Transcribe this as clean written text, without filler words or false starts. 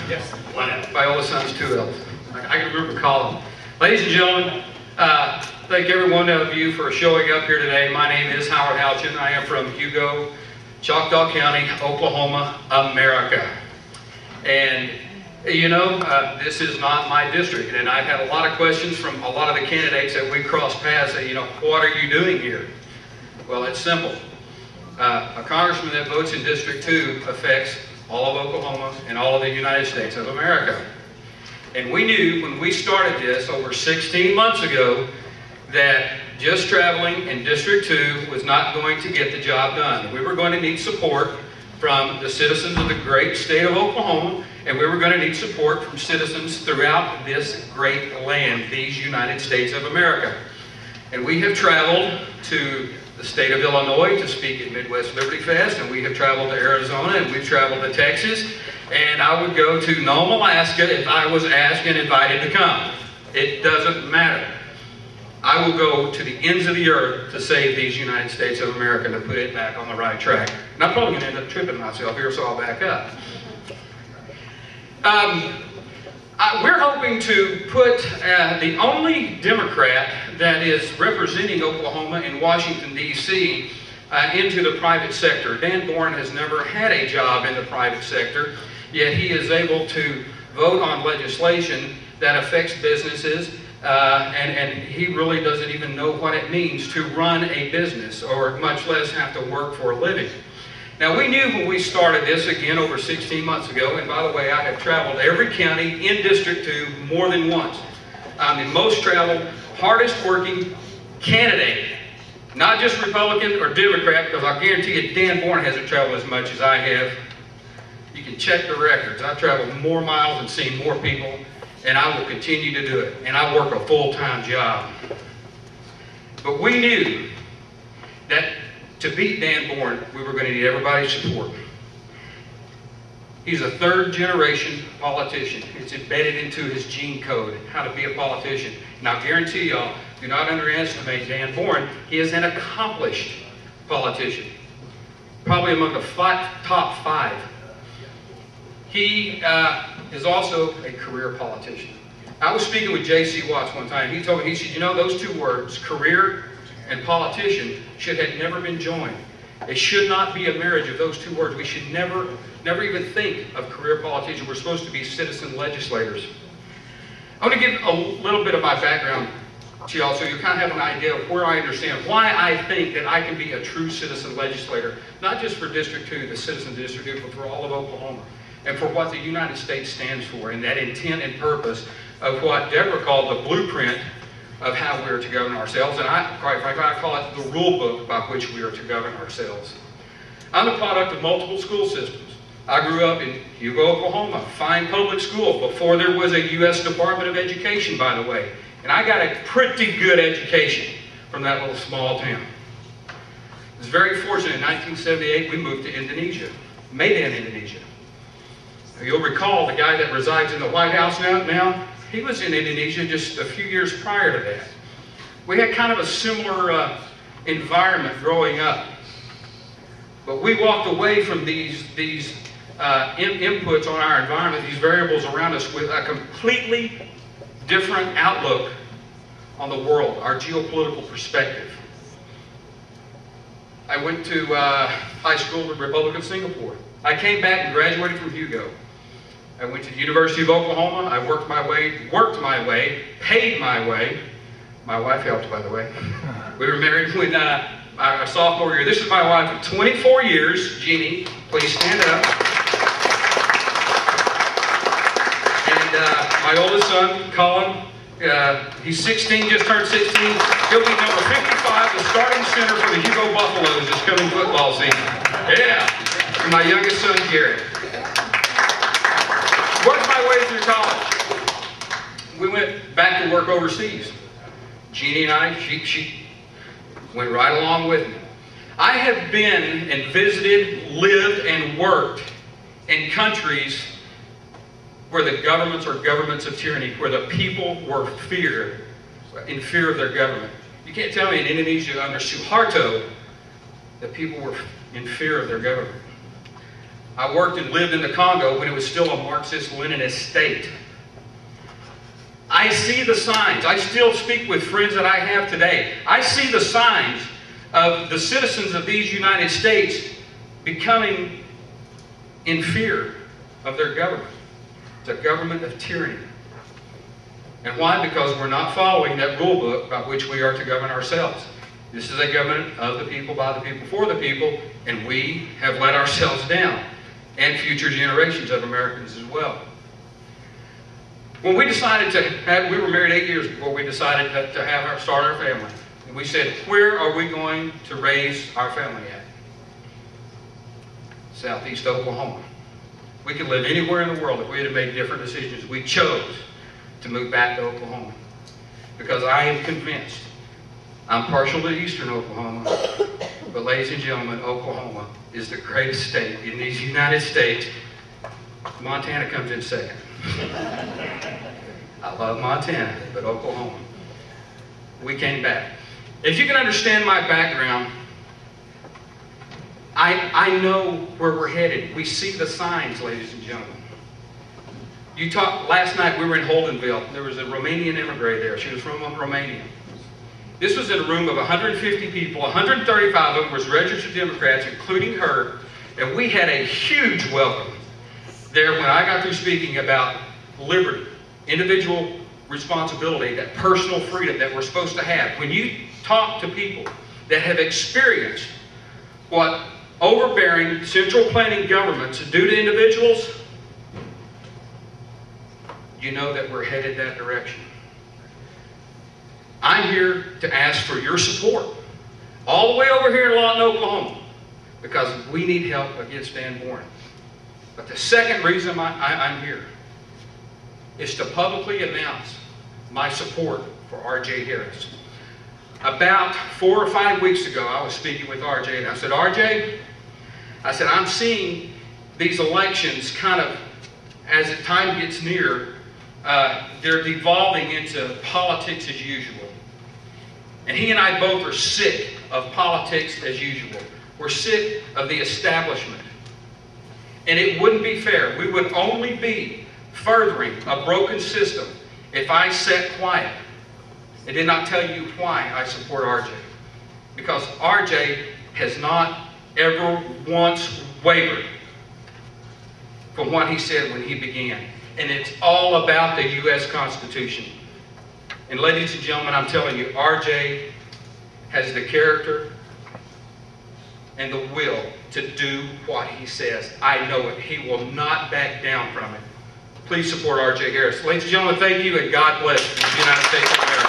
Yes. My oldest son's 2 L's. I can remember calling him. Ladies and gentlemen, thank every one of you for showing up here today. My name is Howard Houchen. I am from Hugo, Choctaw County, Oklahoma, America. And you know, this is not my district, and I've had a lot of questions from a lot of the candidates that we crossed paths that, you know, what are you doing here? Well, it's simple. A congressman that votes in District 2 affects all of Oklahoma and all of the United States of America. And we knew when we started this over 16 months ago that just traveling in District 2 was not going to get the job done. We were going to need support from the citizens of the great state of Oklahoma, and we were going to need support from citizens throughout this great land, these United States of America. And we have traveled to the state of Illinois to speak at Midwest Liberty Fest, and we have traveled to Arizona, and we've traveled to Texas, and I would go to Nome, Alaska if I was asked and invited to come. It doesn't matter. I will go to the ends of the earth to save these United States of America, to put it back on the right track. And I'm probably going to end up tripping myself here, so I'll back up. We're hoping to put the only Democrat that is representing Oklahoma in Washington, D.C. Into the private sector. Dan Boren has never had a job in the private sector, yet he is able to vote on legislation that affects businesses, and he really doesn't even know what it means to run a business, or much less have to work for a living. Now, we knew when we started this, again, over 16 months ago, and by the way, I have traveled every county in District 2 more than once. I'm the most traveled, hardest working candidate, not just Republican or Democrat, because I guarantee you Dan Boren hasn't traveled as much as I have. You can check the records. I've traveled more miles and seen more people, and I will continue to do it. And I work a full-time job. But we knew that to beat Dan Boren, we were going to need everybody's support. He's a third-generation politician. It's embedded into his gene code, how to be a politician. And I'll guarantee y'all, do not underestimate Dan Boren. He is an accomplished politician, probably among the top 5. He is also a career politician. I was speaking with J.C. Watts one time. He told me, he said, you know, those two words, career and politician, should have never been joined. It should not be a marriage of those two words. We should never even think of career politician. We're supposed to be citizen legislators. I want to give a little bit of my background to y'all so you kind of have an idea of where I understand why I think that I can be a true citizen legislator, not just for District 2, the citizen District 2, but for all of Oklahoma, and for what the United States stands for, and that intent and purpose of what Deborah called the blueprint of how we are to govern ourselves, and quite frankly, I call it the rule book by which we are to govern ourselves. I'm the product of multiple school systems. I grew up in Hugo, Oklahoma, fine public school, before there was a U.S. Department of Education, by the way, and I got a pretty good education from that little small town. I was very fortunate. In 1978, we moved to Indonesia, Medan, Indonesia. You'll recall the guy that resides in the White House now, he was in Indonesia just a few years prior to that. We had kind of a similar environment growing up. But we walked away from these inputs on our environment, these variables around us, with a completely different outlook on the world, our geopolitical perspective. I went to high school in Republic of Singapore. I came back and graduated from Hugo. I went to the University of Oklahoma. I worked my way, paid my way. My wife helped, by the way. We were married when our sophomore year. This is my wife of 24 years, Jeannie. Please stand up. And my oldest son, Colin, he's 16, just turned 16. He'll be number 55, the starting center for the Hugo Buffaloes this coming football season. Yeah. And my youngest son, Garrett. Worked my way through college. We went back to work overseas. Jeannie and I, she went right along with me. I have been and visited, lived, and worked in countries where the governments are governments of tyranny, where the people were in fear of their government. You can't tell me in Indonesia under Suharto that people were in fear of their government. I worked and lived in the Congo when it was still a Marxist-Leninist state. I see the signs. I still speak with friends that I have today. I see the signs of the citizens of these United States becoming in fear of their government. It's a government of tyranny. And why? Because we're not following that rule book by which we are to govern ourselves. This is a government of the people, by the people, for the people, and we have let ourselves down, and future generations of Americans as well. When we decided to have, we were married 8 years before we decided to start our family. And we said, where are we going to raise our family at? Southeast Oklahoma. We could live anywhere in the world if we had made different decisions. We chose to move back to Oklahoma because I am convinced, I'm partial to eastern Oklahoma, but ladies and gentlemen, Oklahoma is the greatest state in these United States. Montana comes in second. I love Montana, but Oklahoma. We came back. If you can understand my background, I know where we're headed. We see the signs, ladies and gentlemen. You talked last night, we were in Holdenville. There was a Romanian immigrant there. She was from Romania. This was in a room of 150 people. 135 of them was registered Democrats, including her. And we had a huge welcome there when I got through speaking about liberty, individual responsibility, that personal freedom that we're supposed to have. When you talk to people that have experienced what overbearing central planning governments do to individuals, you know that we're headed that direction. I'm here to ask for your support, all the way over here in Lawton, Oklahoma, because we need help against Van Born. But the second reason I'm here is to publicly announce my support for R.J. Harris. About 4 or 5 weeks ago, I was speaking with R.J. and I said, R.J., I said, I'm seeing these elections kind of, as the time gets near, they're devolving into politics as usual. And he and I both are sick of politics as usual. We're sick of the establishment. And it wouldn't be fair. We would only be furthering a broken system if I sat quiet and did not tell you why I support RJ. Because RJ has not ever once wavered from what he said when he began. And it's all about the U.S. Constitution. And ladies and gentlemen, I'm telling you, RJ has the character and the will to do what he says. I know it. He will not back down from it. Please support R.J. Harris. Ladies and gentlemen, thank you, and God bless the United States of America.